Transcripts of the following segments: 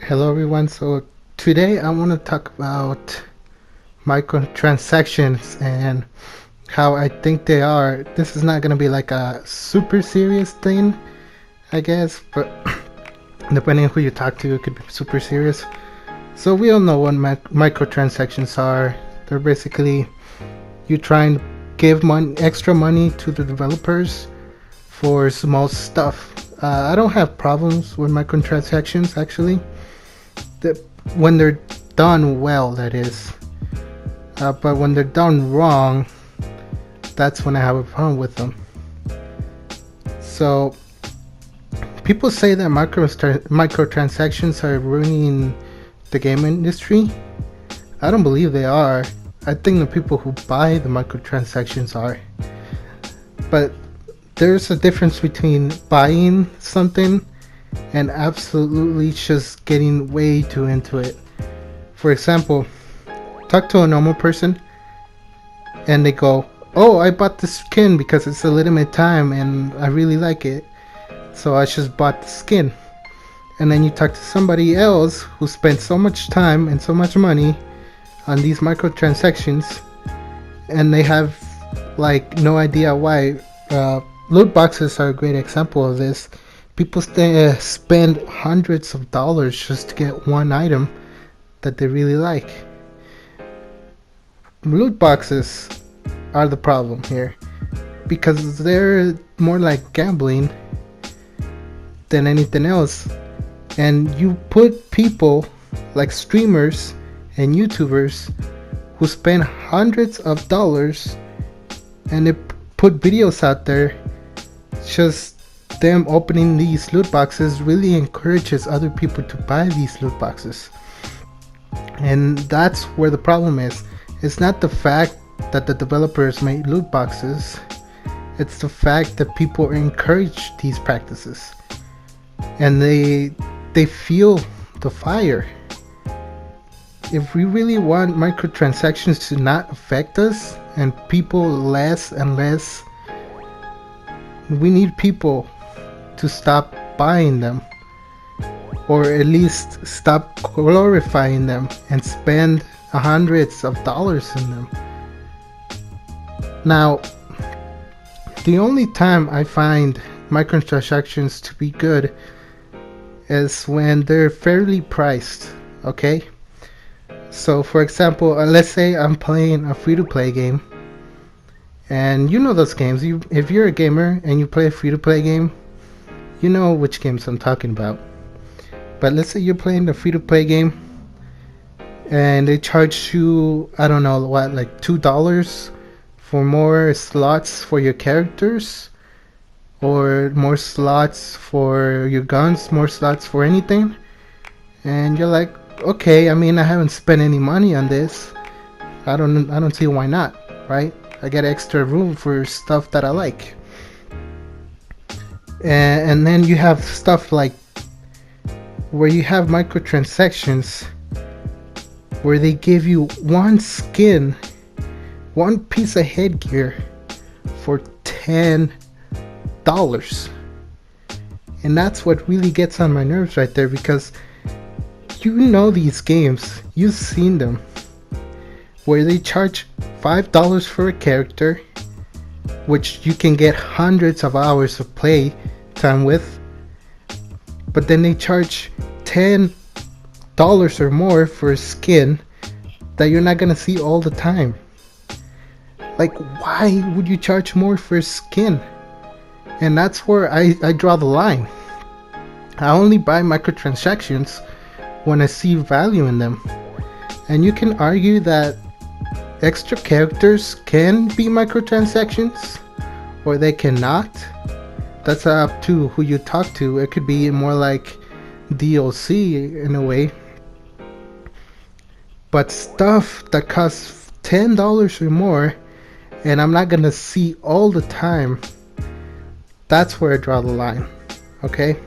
Hello everyone. So today I want to talk about microtransactions and how I think they are. This is not going to be like a super serious thing, I guess, but depending on who you talk to, it could be super serious. So we all know what microtransactions are. They're basically you trying to give extra money to the developers for small stuff. I don't have problems with microtransactions actually. The, when they're done well, that is. But when they're done wrong, that's when I have a problem with them. So people say that microtransactions are ruining the game industry. I don't believe they are. I think the people who buy the microtransactions are. But there's a difference between buying something and absolutely just getting way too into it. For example, talk to a normal person and they go, "Oh, I bought this skin because it's a limited time and I really like it, so I just bought the skin." And then you talk to somebody else who spent so much time and so much money on these microtransactions and they have like no idea why. Loot boxes are a great example of this. People spend hundreds of dollars just to get one item that they really like. Loot boxes are the problem here because they're more like gambling than anything else. And you put people like streamers and YouTubers who spend hundreds of dollars and they put videos out there. Just them opening these loot boxes really encourages other people to buy these loot boxes. And that's where the problem is. It's not the fact that the developers made loot boxes, it's the fact that people encourage these practices and they feel the fire. If we really want microtransactions to not affect us and people less and less, we need people to stop buying them, or at least stop glorifying them and spend hundreds of dollars in them. Now, the only time I find microtransactions to be good is when they're fairly priced, okay? So for example, let's say I'm playing a free-to-play game, and you know those games. If you're a gamer and you play a free-to-play game, you know which games I'm talking about. But let's say you're playing a free-to-play game and they charge you, I don't know what, like $2 for more slots for your characters, or more slots for your guns, more slots for anything. And you're like, okay, I mean, I haven't spent any money on this. I don't see why not, right? I get extra room for stuff that I like. And then you have stuff like where you have microtransactions where they give you one skin, one piece of headgear for $10. And that's what really gets on my nerves right there, because you know these games, you've seen them, where they charge $5 for a character, which you can get hundreds of hours of play time with, but then they charge $10 or more for a skin that you're not gonna see all the time. Like, why would you charge more for a skin? And that's where I draw the line. I only buy microtransactions when I see value in them. And you can argue that extra characters can be microtransactions or they cannot. That's up to who you talk to. It could be more like DLC in a way. But stuff that costs $10 or more and I'm not gonna see all the time, that's where I draw the line. Okay?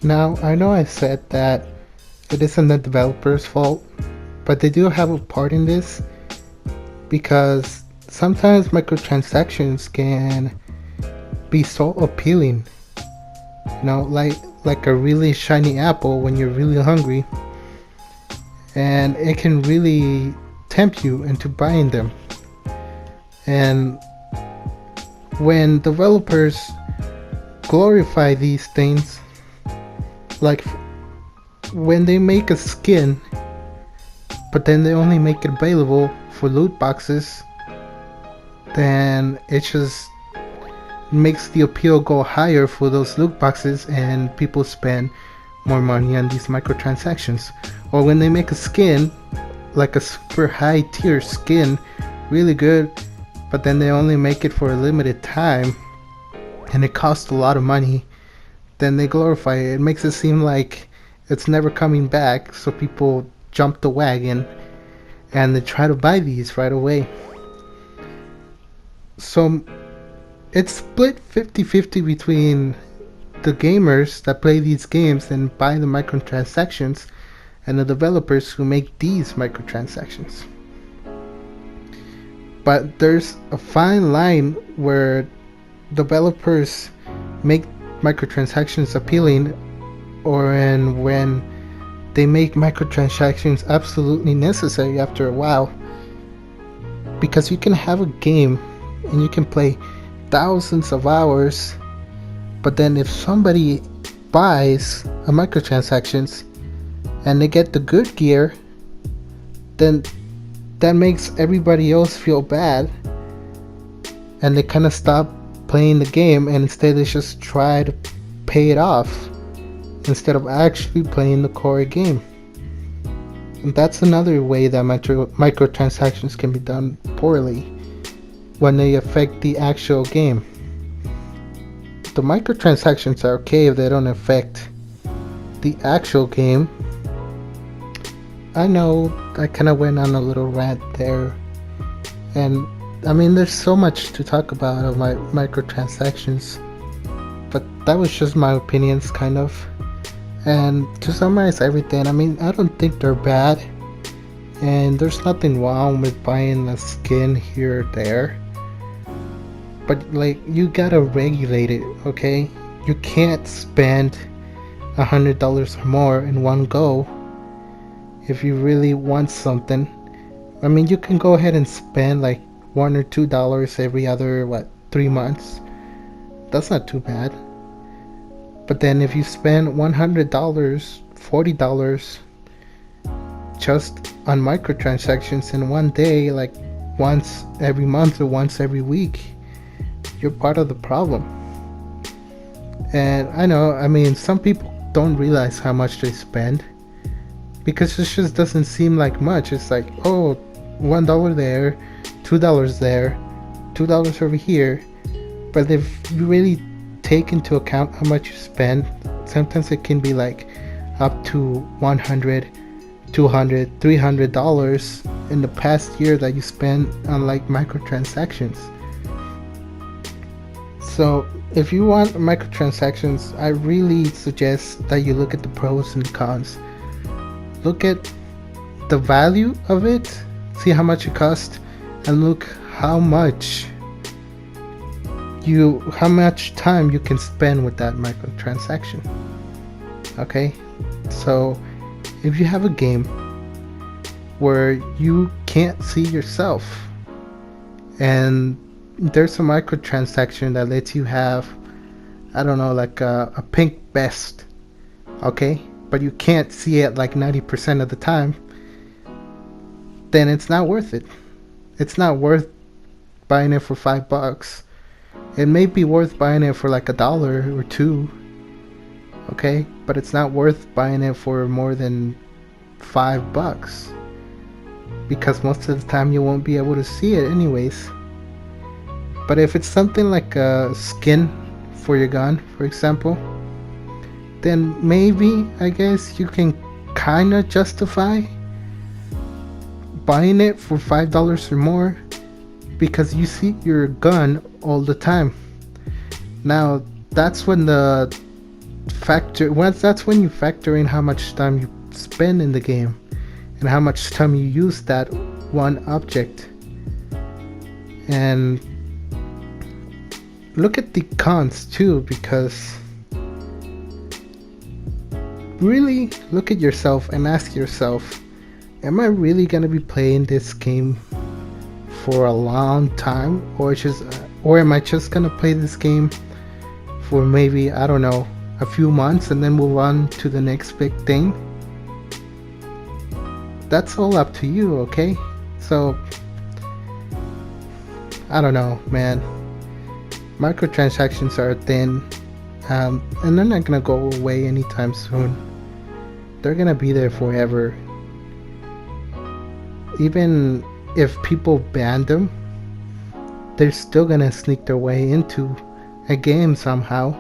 Now, I know I said that it isn't the developer's fault, but they do have a part in this, because sometimes microtransactions can be so appealing like a really shiny apple when you're really hungry, and it can really tempt you into buying them. And when developers glorify these things, like when they make a skin but then they only make it available for loot boxes, then it just makes the appeal go higher for those loot boxes, and people spend more money on these microtransactions. Or when they make a skin, like a super high tier skin, really good, but then they only make it for a limited time and it costs a lot of money, then they glorify it. It makes it seem like it's never coming back, so people jump the wagon and they try to buy these right away. So it's split 50-50 between the gamers that play these games and buy the microtransactions and the developers who make these microtransactions. But there's a fine line where developers make microtransactions appealing, or when they make microtransactions absolutely necessary after a while. Because you can have a game and you can play thousands of hours, but then if somebody buys a microtransactions and they get the good gear, then that makes everybody else feel bad, and they kind of stop playing the game, and instead they just try to pay it off instead of actually playing the core game. And that's another way that microtransactions can be done poorly, when they affect the actual game. The microtransactions are okay if they don't affect the actual game. I know I kind of went on a little rant there, and I mean there's so much to talk about of my microtransactions, but that was just my opinions kind of. And to summarize everything, I mean, I don't think they're bad, and there's nothing wrong with buying a skin here or there, but like, you gotta regulate it, okay? You can't spend $100 or more in one go if you really want something. I mean, you can go ahead and spend like $1 or $2 every other 3 months. That's not too bad. But then if you spend $100, $40 just on microtransactions in one day, like once every month or once every week, you're part of the problem. And I know, I mean, some people don't realize how much they spend because it just doesn't seem like much. It's like, oh, $1 there, $2 there, $2 over here. But if you really take into account how much you spend, sometimes it can be like up to $100, $200, $300 in the past year that you spent on like microtransactions. So if you want microtransactions, I really suggest that you look at the pros and cons. Look at the value of it, see how much it costs, and look how much time you can spend with that microtransaction. Okay, so if you have a game where you can't see yourself and there's a microtransaction that lets you have, I don't know, like a pink vest, okay, but you can't see it like 90% of the time, then it's not worth it. It's not worth buying it for $5. It may be worth buying it for like $1 or $2, okay, but it's not worth buying it for more than $5 because most of the time you won't be able to see it anyways. But if it's something like a skin for your gun, for example, then maybe, I guess, you can kind of justify buying it for $5 or more because you see your gun all the time. Now that's when that's when you factor in how much time you spend in the game and how much time you use that one object. And look at the cons too, because really look at yourself and ask yourself, am I really gonna be playing this game for a long time, or am I just gonna play this game for maybe, I don't know, a few months and then move on to the next big thing? That's all up to you, okay? So I don't know, man. Microtransactions are a thing, and they're not gonna go away anytime soon. They're gonna be there forever. Even if people ban them, they're still gonna sneak their way into a game somehow,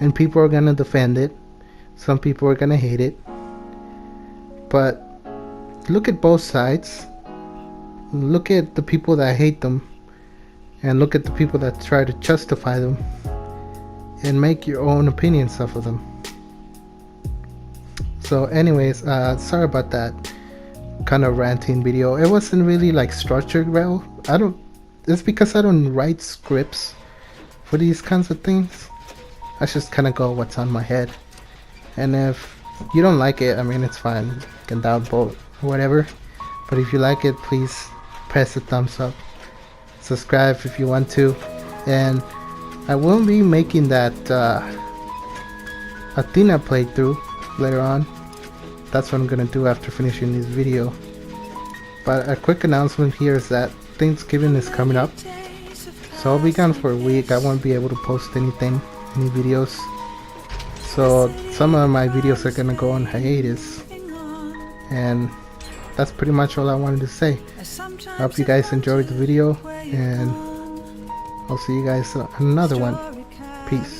and people are gonna defend it. Some people are gonna hate it. But look at both sides. Look at the people that hate them, and look at the people that try to justify them, and make your own opinions off of them. So anyways, sorry about that kind of ranting video. It wasn't really like structured well. It's because I don't write scripts for these kinds of things. I just kind of go what's on my head, and if you don't like it, I mean, it's fine, you can downvote or whatever. But if you like it, please press the thumbs up, subscribe if you want to, and I will be making that Athena playthrough later on. That's what I'm gonna do after finishing this video. But a quick announcement here is that Thanksgiving is coming up, so I'll be gone for a week. I won't be able to post any videos, so some of my videos are gonna go on hiatus, and that's pretty much all I wanted to say. I hope you guys enjoyed the video, and I'll see you guys on another one. Peace.